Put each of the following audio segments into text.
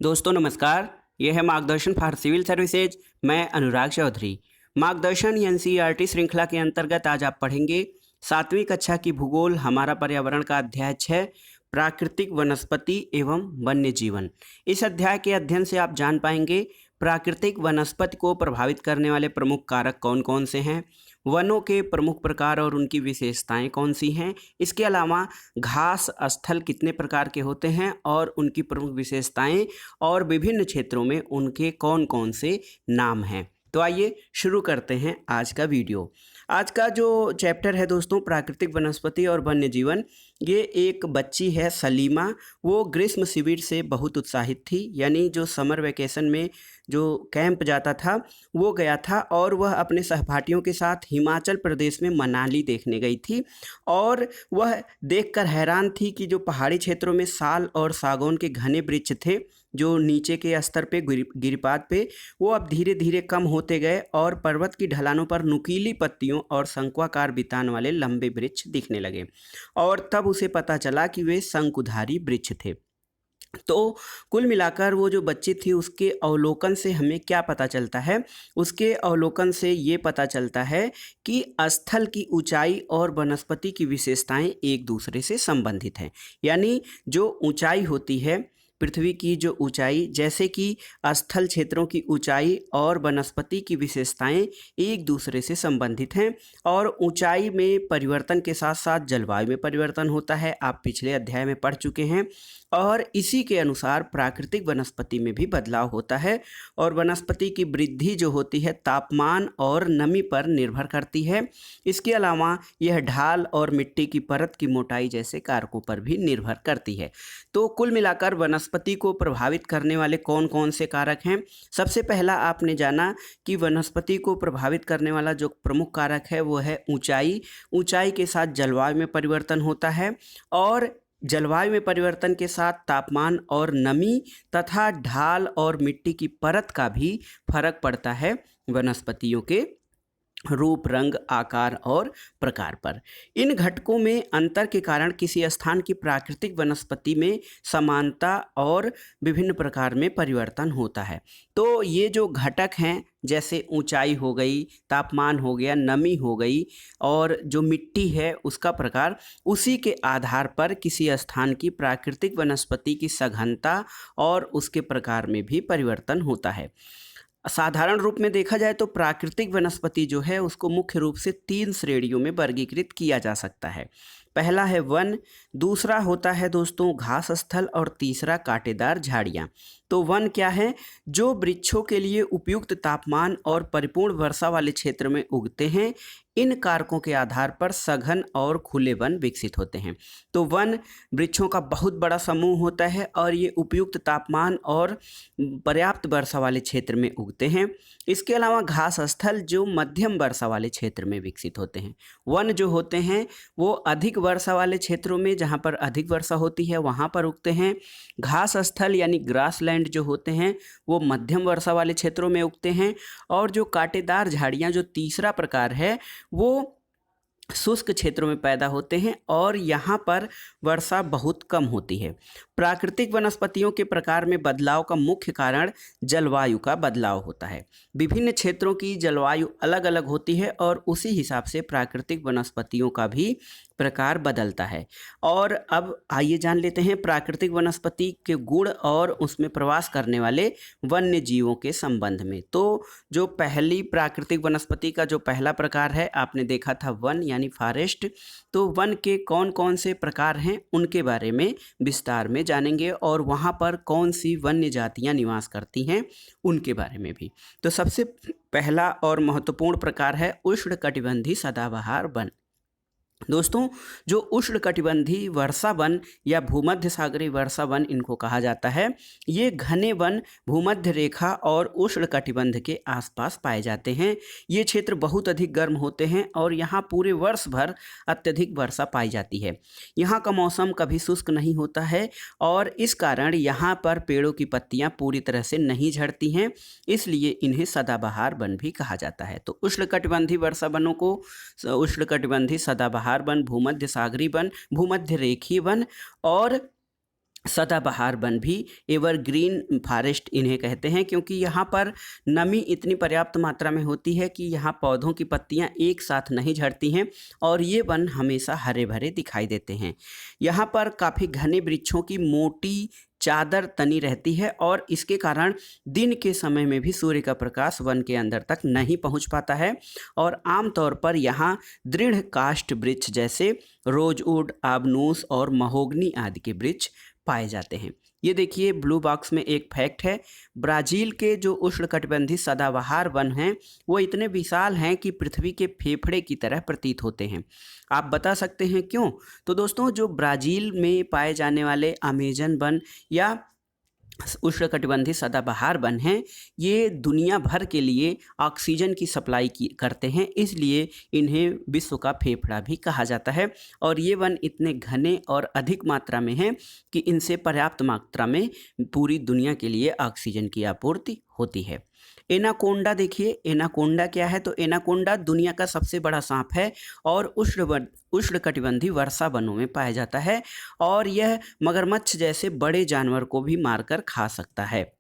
दोस्तों नमस्कार। यह है मार्गदर्शन फॉर सिविल सर्विसेज। मैं अनुराग चौधरी। मार्गदर्शन एनसीईआरटी श्रृंखला के अंतर्गत आज आप पढ़ेंगे 7वीं कक्षा की भूगोल हमारा पर्यावरण का अध्याय 6 प्राकृतिक वनस्पति एवं वन्य जीवन। इस अध्याय के अध्ययन से आप जान पाएंगे प्राकृतिक वनस्पति को प्रभावित करने वाले प्रमुख कारक कौन कौन से हैं, वनों के प्रमुख प्रकार और उनकी विशेषताएं कौन सी हैं। इसके अलावा घास स्थल कितने प्रकार के होते हैं और उनकी प्रमुख विशेषताएं और विभिन्न क्षेत्रों में उनके कौन कौन से नाम हैं। तो आइए शुरू करते हैं आज का वीडियो। आज का जो चैप्टर है दोस्तों प्राकृतिक वनस्पति और वन्य जीवन, ये एक बच्ची है सलीमा। वो ग्रीष्म शिविर से बहुत उत्साहित थी, यानी जो समर वेकेशन में जो कैंप जाता था वो गया था और वह अपने सहपाठियों के साथ हिमाचल प्रदेश में मनाली देखने गई थी। और वह देखकर हैरान थी कि जो पहाड़ी क्षेत्रों में साल और सागौन के घने वृक्ष थे जो नीचे के स्तर पे गिरिपाद पे, वो अब धीरे धीरे कम होते गए और पर्वत की ढलानों पर नुकीली पत्तियों और शंक्वाकार बितान वाले लंबे वृक्ष दिखने लगे। और तब उसे पता चला कि वे शंकुधारी वृक्ष थे। तो कुल मिलाकर वो जो बच्ची थी उसके अवलोकन से हमें क्या पता चलता है? उसके अवलोकन से ये पता चलता है कि स्थल की ऊंचाई और वनस्पति की विशेषताएं एक दूसरे से संबंधित हैं। यानी जो ऊंचाई होती है पृथ्वी की, जो ऊंचाई, जैसे कि स्थल क्षेत्रों की ऊंचाई और वनस्पति की विशेषताएं एक दूसरे से संबंधित हैं। और ऊंचाई में परिवर्तन के साथ साथ जलवायु में परिवर्तन होता है, आप पिछले अध्याय में पढ़ चुके हैं। और इसी के अनुसार प्राकृतिक वनस्पति में भी बदलाव होता है और वनस्पति की वृद्धि जो होती है तापमान और नमी पर निर्भर करती है। इसके अलावा यह ढाल और मिट्टी की परत की मोटाई जैसे कारकों पर भी निर्भर करती है। तो कुल मिलाकर वनस्पति को प्रभावित करने वाले कौन कौन से कारक हैं? सबसे पहला आपने जाना कि वनस्पति को प्रभावित करने वाला जो प्रमुख कारक है वो है ऊंचाई। ऊंचाई के साथ जलवायु में परिवर्तन होता है और जलवायु में परिवर्तन के साथ तापमान और नमी तथा ढाल और मिट्टी की परत का भी फर्क पड़ता है वनस्पतियों के रूप, रंग, आकार और प्रकार पर। इन घटकों में अंतर के कारण किसी स्थान की प्राकृतिक वनस्पति में समानता और विभिन्न प्रकार में परिवर्तन होता है। तो ये जो घटक हैं जैसे ऊंचाई हो गई, तापमान हो गया, नमी हो गई और जो मिट्टी है उसका प्रकार, उसी के आधार पर किसी स्थान की प्राकृतिक वनस्पति की सघनता और उसके प्रकार में भी परिवर्तन होता है। साधारण रूप में देखा जाए तो प्राकृतिक वनस्पति जो है उसको मुख्य रूप से 3 श्रेणियों में वर्गीकृत किया जा सकता है। पहला है वन, दूसरा होता है दोस्तों घास स्थल और तीसरा कांटेदार झाड़ियाँ। तो वन क्या है? जो वृक्षों के लिए उपयुक्त तापमान और परिपूर्ण वर्षा वाले क्षेत्र में उगते हैं। इन कारकों के आधार पर सघन और खुले वन विकसित होते हैं। तो वन वृक्षों का बहुत बड़ा समूह होता है और ये उपयुक्त तापमान और पर्याप्त वर्षा वाले क्षेत्र में उगते हैं। इसके अलावा घास स्थल जो मध्यम वर्षा वाले क्षेत्र में विकसित होते हैं। वन जो होते हैं वो अधिक वर्षा वाले क्षेत्रों में, जहाँ पर अधिक वर्षा होती है वहाँ पर उगते हैं। घास स्थल यानी ग्रासलैंड जो होते हैं वो मध्यम वर्षा वाले क्षेत्रों में उगते हैं। और जो कांटेदार झाड़ियाँ जो तीसरा प्रकार है वो शुष्क क्षेत्रों में पैदा होते हैं और यहाँ पर वर्षा बहुत कम होती है। प्राकृतिक वनस्पतियों के प्रकार में बदलाव का मुख्य कारण जलवायु का बदलाव होता है। विभिन्न क्षेत्रों की जलवायु अलग अलग होती है और उसी हिसाब से प्राकृतिक वनस्पतियों का भी प्रकार बदलता है। और अब आइए जान लेते हैं प्राकृतिक वनस्पति के गुण और उसमें प्रवास करने वाले वन्य जीवों के संबंध में। तो जो पहली प्राकृतिक वनस्पति का जो पहला प्रकार है आपने देखा था वन यानी फॉरेस्ट। तो वन के कौन कौन से प्रकार हैं उनके बारे में विस्तार में जानेंगे और वहाँ पर कौन सी वन्य जातियाँ निवास करती हैं उनके बारे में भी। तो सबसे पहला और महत्वपूर्ण प्रकार है उष्णकटिबंधीय सदाबहार वन। दोस्तों जो उष्णकटिबंधीय वर्षा वन या भूमध्य सागरीय वर्षा वन इनको कहा जाता है, ये घने वन भूमध्य रेखा और उष्णकटिबंध के आसपास पाए जाते हैं। ये क्षेत्र बहुत अधिक गर्म होते हैं और यहाँ पूरे वर्ष भर अत्यधिक वर्षा पाई जाती है। यहाँ का मौसम कभी शुष्क नहीं होता है और इस कारण यहाँ पर पेड़ों की पत्तियाँ पूरी तरह से नहीं झड़ती हैं, इसलिए इन्हें सदाबहार वन भी कहा जाता है। तो उष्णकटिबंधीय वर्षा वनों को उष्णकटिबंधीय सदाबहार वन, भूमध्य सागरीय वन, भूमध्य रेखीय वन और सदाबहार वन भी एवरग्रीन फॉरेस्ट इन्हें कहते हैं, क्योंकि यहाँ पर नमी इतनी पर्याप्त मात्रा में होती है कि यहाँ पौधों की पत्तियाँ एक साथ नहीं झड़ती हैं और ये वन हमेशा हरे भरे दिखाई देते हैं। यहाँ पर काफ़ी घने वृक्षों की मोटी चादर तनी रहती है और इसके कारण दिन के समय में भी सूर्य का प्रकाश वन के अंदर तक नहीं पहुँच पाता है और आमतौर पर यहाँ दृढ़ काष्ठ वृक्ष जैसे रोजवुड, आबनूस और महोगनी आदि के वृक्ष पाए जाते हैं। ये देखिए ब्लू बॉक्स में एक फैक्ट है, ब्राज़ील के जो उष्णकटिबंधीय सदाबहार वन हैं वो इतने विशाल हैं कि पृथ्वी के फेफड़े की तरह प्रतीत होते हैं। आप बता सकते हैं क्यों? तो दोस्तों, जो ब्राज़ील में पाए जाने वाले अमेजन वन या उष्णकटिबंधीय सदाबहार वन हैं, ये दुनिया भर के लिए ऑक्सीजन की सप्लाई करते हैं, इसलिए इन्हें विश्व का फेफड़ा भी कहा जाता है। और ये वन इतने घने और अधिक मात्रा में हैं कि इनसे पर्याप्त मात्रा में पूरी दुनिया के लिए ऑक्सीजन की आपूर्ति होती है। एनाकोंडा देखिए, एनाकोंडा क्या है? तो एनाकोंडा दुनिया का सबसे बड़ा सांप है और उष्णकटिबंधीय वर्षा वनों में पाया जाता है और यह मगरमच्छ जैसे बड़े जानवर को भी मारकर खा सकता है।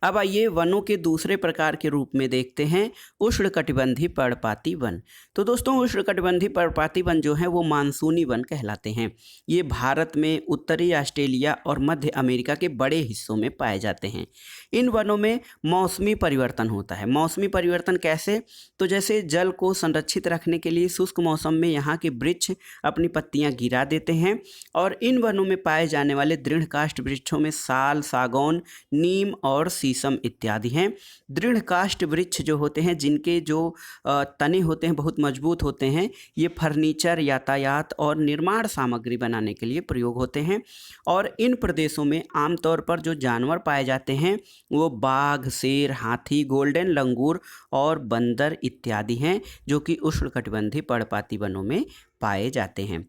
अब आइए वनों के दूसरे प्रकार के रूप में देखते हैं उष्णकटिबंधीय पर्णपाती वन। तो दोस्तों, उष्णकटिबंधीय पर्णपाती वन जो हैं वो मानसूनी वन कहलाते हैं। ये भारत में, उत्तरी ऑस्ट्रेलिया और मध्य अमेरिका के बड़े हिस्सों में पाए जाते हैं। इन वनों में मौसमी परिवर्तन होता है। मौसमी परिवर्तन कैसे? तो जैसे जल को संरक्षित रखने के लिए शुष्क मौसम में यहाँ के वृक्ष अपनी पत्तियाँ गिरा देते हैं और इन वनों में पाए जाने वाले दृढ़ काष्ठ वृक्षों में साल, सागौन, नीम और शीशम इत्यादि हैं। दृढ़ काष्ठ वृक्ष जो होते हैं, जिनके जो तने होते हैं बहुत मजबूत होते हैं, ये फर्नीचर, यातायात और निर्माण सामग्री बनाने के लिए प्रयोग होते हैं। और इन प्रदेशों में आमतौर पर जो जानवर पाए जाते हैं वो बाघ, शेर, हाथी, गोल्डन लंगूर और बंदर इत्यादि हैं, जो कि उष्णकटिबंधीय पर्णपाती वनों में पाए जाते हैं।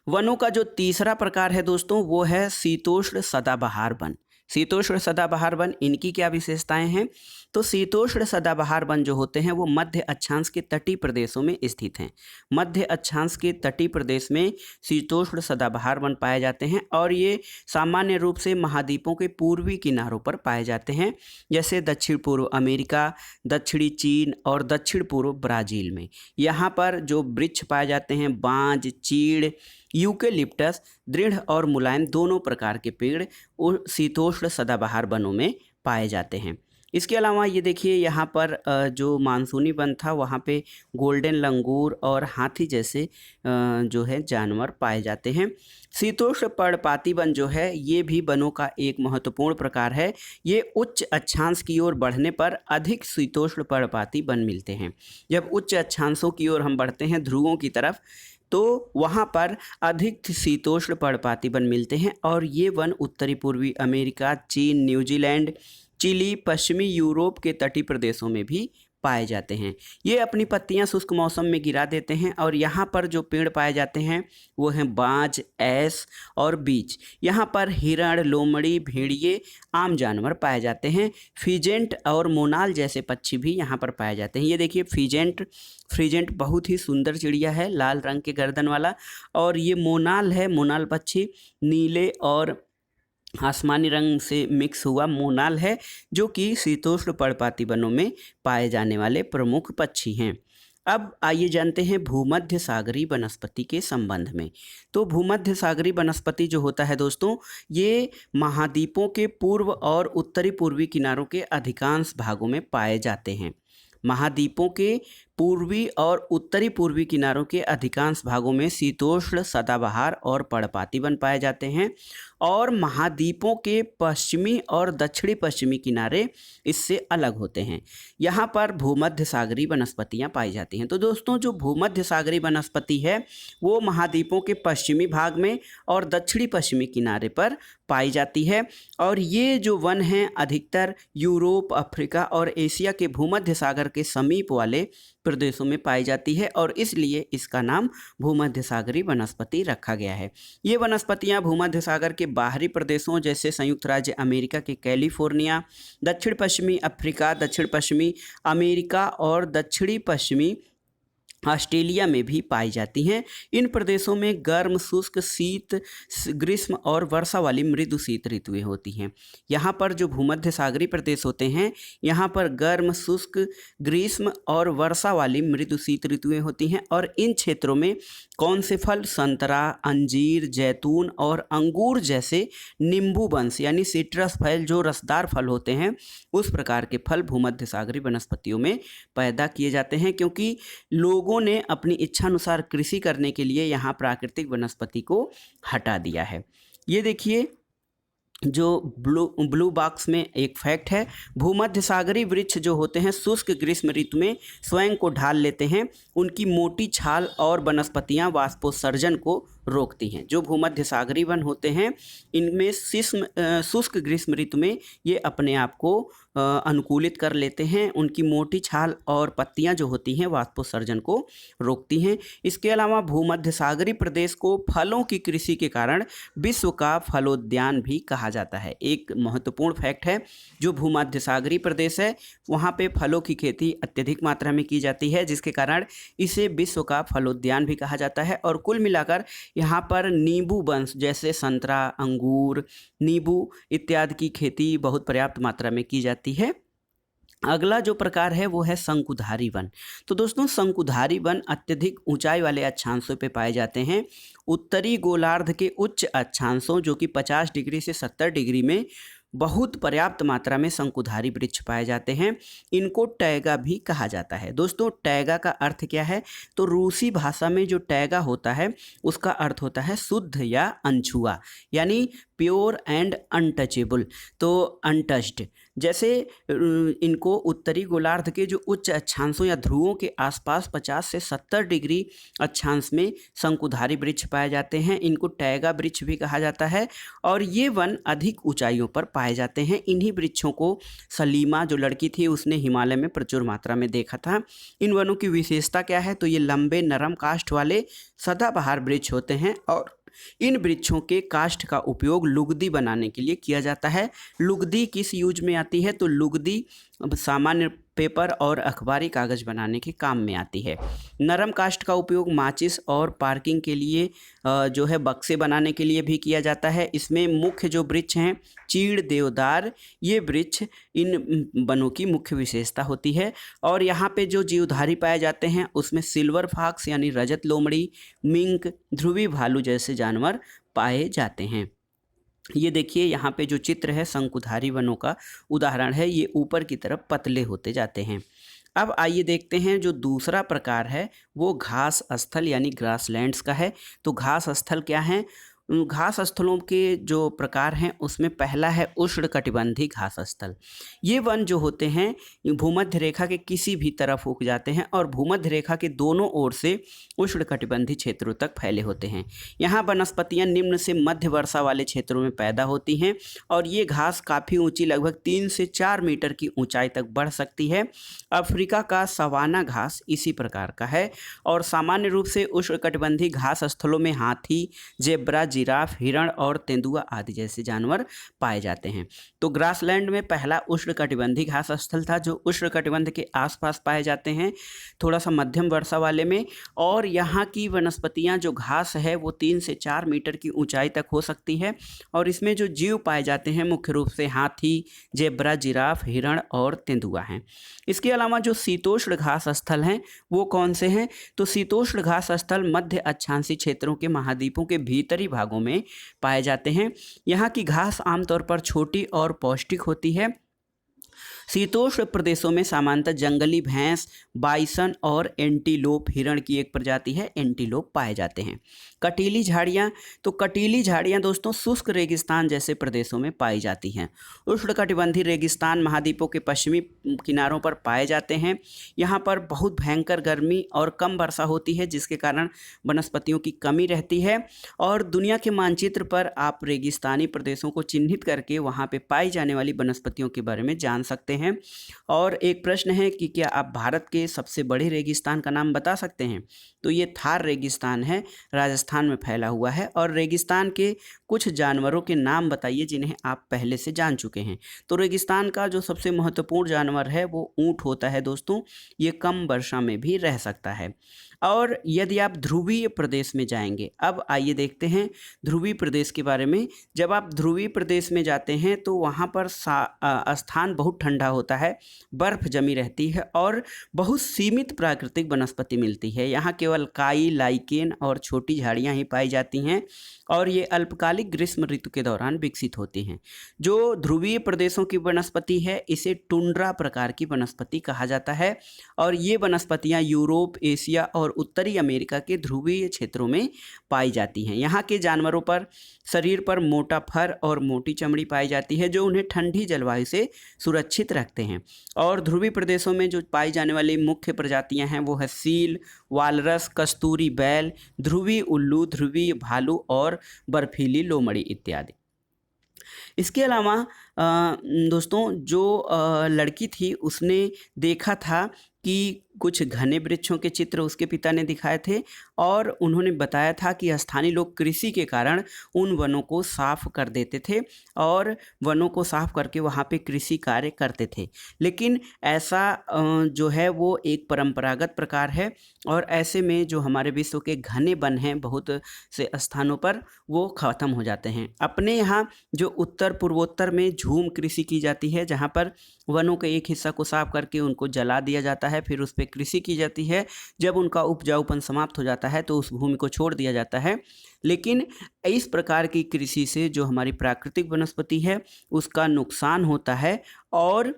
वनों का जो तीसरा प्रकार है दोस्तों, वो है शीतोष्ण सदाबहार वन। शीतोष्ण सदाबहार वन, इनकी क्या विशेषताएं हैं? तो शीतोष्ण सदाबहार वन जो होते हैं वो मध्य अक्षांश के तटीय प्रदेशों में स्थित हैं। मध्य अक्षांश के तटीय प्रदेश में शीतोष्ण सदाबहार वन पाए जाते हैं और ये सामान्य रूप से महाद्वीपों के पूर्वी किनारों पर पाए जाते हैं, जैसे दक्षिण पूर्व अमेरिका, दक्षिणी चीन और दक्षिण पूर्व ब्राज़ील में। यहाँ पर जो वृक्ष पाए जाते हैं, बांज, चीड़, यूकेलिप्टस, दृढ़ और मुलायम दोनों प्रकार के पेड़ शीतोष्ण सदाबहार वनों में पाए जाते हैं। इसके अलावा ये देखिए, यहाँ पर जो मानसूनी वन था वहाँ पे गोल्डन लंगूर और हाथी जैसे जो है जानवर पाए जाते हैं। शीतोष्ण पर्णपाती वन जो है ये भी वनों का एक महत्वपूर्ण प्रकार है। ये उच्च अक्षांश की ओर बढ़ने पर अधिक शीतोष्ण पर्णपाती वन मिलते हैं। जब उच्च अक्षांशों की ओर हम बढ़ते हैं, ध्रुवों की तरफ, तो वहाँ पर अधिक शीतोष्ण पर्णपाती वन मिलते हैं और ये वन उत्तरी पूर्वी अमेरिका, चीन, न्यूजीलैंड, चिली, पश्चिमी यूरोप के तटीय प्रदेशों में भी पाए जाते हैं। ये अपनी पत्तियां शुष्क मौसम में गिरा देते हैं और यहाँ पर जो पेड़ पाए जाते हैं वो हैं बाज, ऐस और बीच। यहाँ पर हिरण, लोमड़ी, भेड़िए आम जानवर पाए जाते हैं। फिजेंट और मोनाल जैसे पक्षी भी यहाँ पर पाए जाते हैं। ये देखिए फ्रीजेंट बहुत ही सुंदर चिड़िया है, लाल रंग के गर्दन वाला। और ये मोनाल है, मोनाल पक्षी नीले और आसमानी रंग से मिक्स हुआ मोनाल है, जो कि शीतोष्ण पर्णपाती वनों में पाए जाने वाले प्रमुख पक्षी हैं। अब आइए जानते हैं भूमध्य सागरीय वनस्पति के संबंध में। तो भूमध्य सागरीय वनस्पति जो होता है दोस्तों, ये महाद्वीपों के पूर्व और उत्तरी पूर्वी किनारों के अधिकांश भागों में पाए जाते हैं। महाद्वीपों के पूर्वी और उत्तरी पूर्वी किनारों के अधिकांश भागों में शीतोष्ण सदाबहार और पर्णपाती वन पाए जाते हैं और महाद्वीपों के पश्चिमी और दक्षिणी पश्चिमी किनारे इससे अलग होते हैं। यहाँ पर भूमध्य सागरीय वनस्पतियाँ पाई जाती हैं। तो दोस्तों, जो भूमध्य सागरीय वनस्पति है वो महाद्वीपों के पश्चिमी भाग में और दक्षिणी पश्चिमी किनारे पर पाई जाती है और ये जो वन हैं अधिकतर यूरोप, अफ्रीका और एशिया के भूमध्य सागर के समीप वाले प्रदेशों में पाई जाती है और इसलिए इसका नाम भूमध्य सागरीय वनस्पति रखा गया है। ये वनस्पतियां भूमध्य सागर के बाहरी प्रदेशों जैसे संयुक्त राज्य अमेरिका के कैलिफोर्निया, दक्षिण पश्चिमी अफ्रीका, दक्षिण पश्चिमी अमेरिका और दक्षिणी पश्चिमी ऑस्ट्रेलिया में भी पाई जाती हैं। इन प्रदेशों में गर्म, शुष्क, शीत, ग्रीष्म और वर्षा वाली मृदु शीत ऋतुएं होती हैं। यहाँ पर जो भूमध्य सागरीय प्रदेश होते हैं, यहाँ पर गर्म, शुष्क, ग्रीष्म और वर्षा वाली मृदु शीत ऋतुएं होती हैं। और इन क्षेत्रों में कौन से फल? संतरा, अंजीर, जैतून और अंगूर जैसे नींबू वंश यानी सिट्रस फल, जो रसदार फल होते हैं, उस प्रकार के फल भूमध्य सागरीय वनस्पतियों में पैदा किए जाते हैं, क्योंकि लोगों ने अपनी इच्छानुसार कृषि करने के लिए यहाँ प्राकृतिक वनस्पति को हटा दिया है। ये देखिए, जो ब्लू बॉक्स में एक फैक्ट है, भूमध्य सागरीय वृक्ष जो होते हैं शुष्क ग्रीष्म ऋतु में स्वयं को ढाल लेते हैं। उनकी मोटी छाल और वनस्पतियां वाष्पोत्सर्जन को रोकती हैं। जो भूमध्य सागरीय वन होते हैं, इनमें शुष्क ग्रीष्म ऋतु में ये अपने आप को अनुकूलित कर लेते हैं। उनकी मोटी छाल और पत्तियां जो होती हैं वाष्पोत्सर्जन को रोकती हैं। इसके अलावा भूमध्य सागरीय प्रदेश को फलों की कृषि के कारण विश्व का फलोद्यान भी कहा जाता है। एक महत्वपूर्ण फैक्ट है, जो भूमध्य सागरीय प्रदेश है वहाँ पे फलों की खेती अत्यधिक मात्रा में की जाती है, जिसके कारण इसे विश्व का फलोद्यान भी कहा जाता है। और कुल मिलाकर यहाँ पर नींबू वंश जैसे संतरा, अंगूर, नींबू इत्यादि की खेती बहुत पर्याप्त मात्रा में की जाती है। अगला जो प्रकार है वो है शंकुधारी वन। तो दोस्तों, शंकुधारी वन अत्यधिक ऊंचाई वाले अक्षांशों पे पाए जाते हैं। उत्तरी गोलार्ध के उच्च अक्षांशों, जो कि 50 डिग्री से 70 डिग्री में बहुत पर्याप्त मात्रा में शंकुधारी वृक्ष पाए जाते हैं। इनको टैगा भी कहा जाता है। दोस्तों, टैगा का अर्थ क्या है? तो रूसी भाषा में जो टैगा होता है उसका अर्थ होता है शुद्ध या अनछुआ, यानी प्योर एंड अनटचेबल, तो अनटच्ड। जैसे इनको उत्तरी गोलार्ध के जो उच्च अक्षांशों या ध्रुवों के आसपास 50 से 70 डिग्री अक्षांश में शंकुधारी वृक्ष पाए जाते हैं। इनको टैगा वृक्ष भी कहा जाता है। और ये वन अधिक ऊंचाइयों पर पाए जाते हैं। इन्हीं वृक्षों को सलीमा जो लड़की थी उसने हिमालय में प्रचुर मात्रा में देखा था। इन वनों की विशेषता क्या है? तो ये लंबे नरम काष्ठ वाले सदाबहार वृक्ष होते हैं और इन वृक्षों के काष्ठ का उपयोग लुगदी बनाने के लिए किया जाता है। लुगदी किस यूज में आती है? तो लुगदी सामान्य पेपर और अखबारी कागज बनाने के काम में आती है। नरम काष्ठ का उपयोग माचिस और पार्किंग के लिए जो है बक्से बनाने के लिए भी किया जाता है। इसमें मुख्य जो वृक्ष हैं चीड़, देवदार, ये वृक्ष इन वनों की मुख्य विशेषता होती है। और यहाँ पे जो जीवधारी पाए जाते हैं उसमें सिल्वर फॉक्स यानी रजत लोमड़ी, मिंक, ध्रुवी भालू जैसे जानवर पाए जाते हैं। ये देखिए, यहाँ पे जो चित्र है शंकुधारी वनों का उदाहरण है। ये ऊपर की तरफ पतले होते जाते हैं। अब आइए देखते हैं जो दूसरा प्रकार है वो घास स्थल यानी ग्रासलैंड्स का है। तो घास स्थल क्या है? घास स्थलों के जो प्रकार हैं उसमें पहला है उष्णकटिबंधीय घास स्थल। ये वन जो होते हैं भूमध्य रेखा के किसी भी तरफ उग जाते हैं और भूमध्य रेखा के दोनों ओर से उष्णकटिबंधीय क्षेत्रों तक फैले होते हैं। यहाँ वनस्पतियाँ निम्न से मध्य वर्षा वाले क्षेत्रों में पैदा होती हैं और ये घास काफ़ी ऊंची, लगभग 3 से 4 मीटर की ऊंचाई तक बढ़ सकती है। अफ्रीका का सवाना घास इसी प्रकार का है और सामान्य रूप से उष्णकटिबंधीय घास स्थलों में हाथी, जेब्रा, जिराफ, हिरण और तेंदुआ आदि जैसे जानवर पाए जाते हैं। तो ग्रासलैंड में पहला उष्णकटिबंधीय घास स्थल था जो उष्णकटिबंध के आसपास पाए जाते हैं, थोड़ा सा मध्यम वर्षा वाले में। और यहाँ की वनस्पतियाँ जो घास है वो 3 से 4 मीटर की ऊंचाई तक हो सकती है और इसमें जो जीव पाए जाते हैं मुख्य रूप से हाथी, जेब्रा, जिराफ, हिरण और तेंदुआ हैं। इसके अलावा जो शीतोष्ण घास स्थल हैं वो कौन से हैं? तो शीतोष्ण घास स्थल मध्य अक्षांशीय क्षेत्रों के महाद्वीपों के भीतरी भागों में पाए जाते हैं। यहाँ की घास आमतौर पर छोटी और पौष्टिक होती है। शीतोष्ण प्रदेशों में सामान्यतः जंगली भैंस, बाइसन और एंटीलोप, हिरण की एक प्रजाति है, एंटीलोप पाए जाते हैं। कटीली झाड़ियाँ, तो कटीली झाड़ियाँ दोस्तों शुष्क रेगिस्तान जैसे प्रदेशों में पाई जाती हैं। उष्णकटिबंधीय रेगिस्तान महाद्वीपों के पश्चिमी किनारों पर पाए जाते हैं। यहाँ पर बहुत भयंकर गर्मी और कम वर्षा होती है जिसके कारण वनस्पतियों की कमी रहती है। और दुनिया के मानचित्र पर आप रेगिस्तानी प्रदेशों को चिन्हित करके वहाँ पे पाई जाने वाली वनस्पतियों के बारे में जान सकते हैं। और एक प्रश्न है कि क्या आप भारत के सबसे बड़े रेगिस्तान का नाम बता सकते हैं? तो ये थार रेगिस्तान है, राजस्थान में फैला हुआ है। और रेगिस्तान के कुछ जानवरों के नाम बताइए जिन्हें आप पहले से जान चुके हैं। तो रेगिस्तान का जो सबसे महत्वपूर्ण जानवर है वो ऊँट होता है दोस्तों। ये कम वर्षा में भी रह सकता है। और यदि आप ध्रुवीय प्रदेश में जाएंगे, अब आइए देखते हैं ध्रुवीय प्रदेश के बारे में। जब आप ध्रुवीय प्रदेश में जाते हैं तो वहाँ पर स्थान बहुत ठंडा होता है, बर्फ़ जमी रहती है और बहुत सीमित प्राकृतिक वनस्पति मिलती है। यहाँ केवल काई, लाइकेन और छोटी झाड़ियाँ ही पाई जाती हैं और ये अल्पकालिक ग्रीष्म ऋतु के दौरान विकसित होती हैं। जो ध्रुवीय प्रदेशों की वनस्पति है इसे टुंड्रा प्रकार की वनस्पति कहा जाता है और ये वनस्पतियाँ यूरोप, एशिया और उत्तरी अमेरिका के ध्रुवीय क्षेत्रों में पाई जाती हैं। यहाँ के जानवरों पर शरीर पर मोटा फर और मोटी चमड़ी पाई जाती है जो उन्हें ठंडी जलवायु से सुरक्षित रखते हैं। और ध्रुवीय प्रदेशों में जो पाई जाने वाली मुख्य प्रजातियां हैं वो है सील, वालरस, कस्तूरी बैल, ध्रुवीय उल्लू, ध्रुवीय भालू और बर्फीली लोमड़ी इत्यादि। इसके अलावा दोस्तों जो लड़की थी उसने देखा था कि कुछ घने वृक्षों के चित्र उसके पिता ने दिखाए थे और उन्होंने बताया था कि स्थानीय लोग कृषि के कारण उन वनों को साफ कर देते थे और वनों को साफ करके वहाँ पे कृषि कार्य करते थे। लेकिन ऐसा जो है वो एक परंपरागत प्रकार है और ऐसे में जो हमारे विश्व के घने वन हैं बहुत से स्थानों पर वो ख़त्म हो जाते हैं। अपने यहाँ जो उत्तर पूर्वोत्तर में झूम कृषि की जाती है जहाँ पर वनों के एक हिस्सा को साफ करके उनको जला दिया जाता है, फिर उस पर कृषि की जाती है। जब उनका उपजाऊपन समाप्त हो जाता है तो उस भूमि को छोड़ दिया जाता है। लेकिन इस प्रकार की कृषि से जो हमारी प्राकृतिक वनस्पति है उसका नुकसान होता है और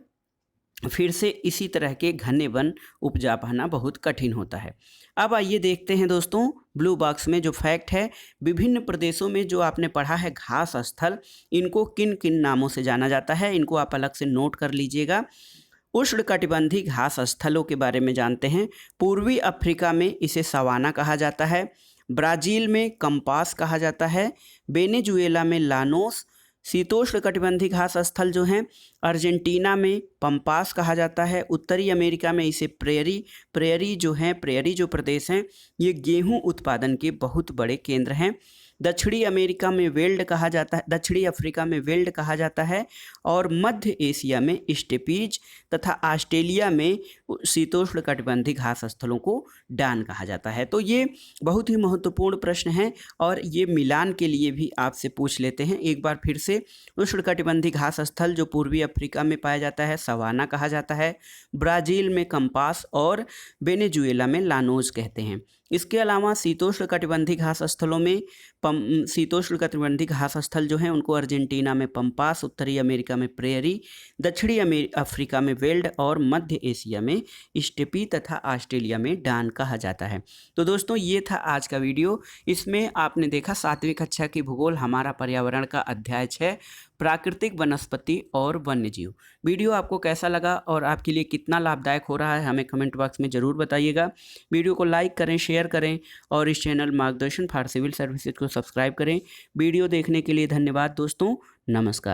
फिर से इसी तरह के घने वन उपजा पाना बहुत कठिन होता है। अब आइए देखते हैं दोस्तों ब्लू बॉक्स में जो फैक्ट है, विभिन्न प्रदेशों में जो आपने पढ़ा है घास स्थल, इनको किन किन नामों से जाना जाता है, इनको आप अलग से नोट कर लीजिएगा। उष्णकटिबंधीय घास स्थलों के बारे में जानते हैं। पूर्वी अफ्रीका में इसे सवाना कहा जाता है, ब्राज़ील में कंपास कहा जाता है, वेनेजुएला में लानोस, शीतोष्णकटिबंधीय घास स्थल जो हैं अर्जेंटीना में पंपास कहा जाता है, उत्तरी अमेरिका में इसे प्रेयरी जो प्रदेश हैं ये गेहूं उत्पादन के बहुत बड़े केंद्र हैं। दक्षिणी अमेरिका में वेल्ड कहा जाता है, दक्षिणी अफ्रीका में वेल्ड कहा जाता है और मध्य एशिया में स्टेपीज तथा ऑस्ट्रेलिया में शीतोष्णकटिबंधीय घास स्थलों को डान कहा जाता है। तो ये बहुत ही महत्वपूर्ण प्रश्न हैं और ये मिलान के लिए भी आपसे पूछ लेते हैं एक बार फिर से। उष्णकटिबंधीय घास स्थल जो पूर्वी अफ्रीका में पाया जाता है सवाना कहा जाता है, ब्राज़ील में कंपास और वेनेजुएला में लानोज कहते हैं। इसके अलावा शीतोष्णकटिबंधीय घास स्थलों में शीतोष्णकटिबंधीय घास स्थल जो हैं उनको अर्जेंटीना में पंपास, उत्तरी अमेरिका में प्रेयरी, दक्षिणी अफ्रीका में वेल्ड और मध्य एशिया में स्टेपी तथा ऑस्ट्रेलिया में डान कहा जाता है। तो दोस्तों ये था आज का वीडियो। इसमें आपने देखा 7वीं कक्षा की भूगोल हमारा पर्यावरण का अध्याय 6 प्राकृतिक वनस्पति और वन्यजीव। वीडियो आपको कैसा लगा और आपके लिए कितना लाभदायक हो रहा है हमें कमेंट बॉक्स में ज़रूर बताइएगा। वीडियो को लाइक करें, शेयर करें और इस चैनल मार्गदर्शन फॉर सिविल सर्विसेज को सब्सक्राइब करें। वीडियो देखने के लिए धन्यवाद दोस्तों। नमस्कार।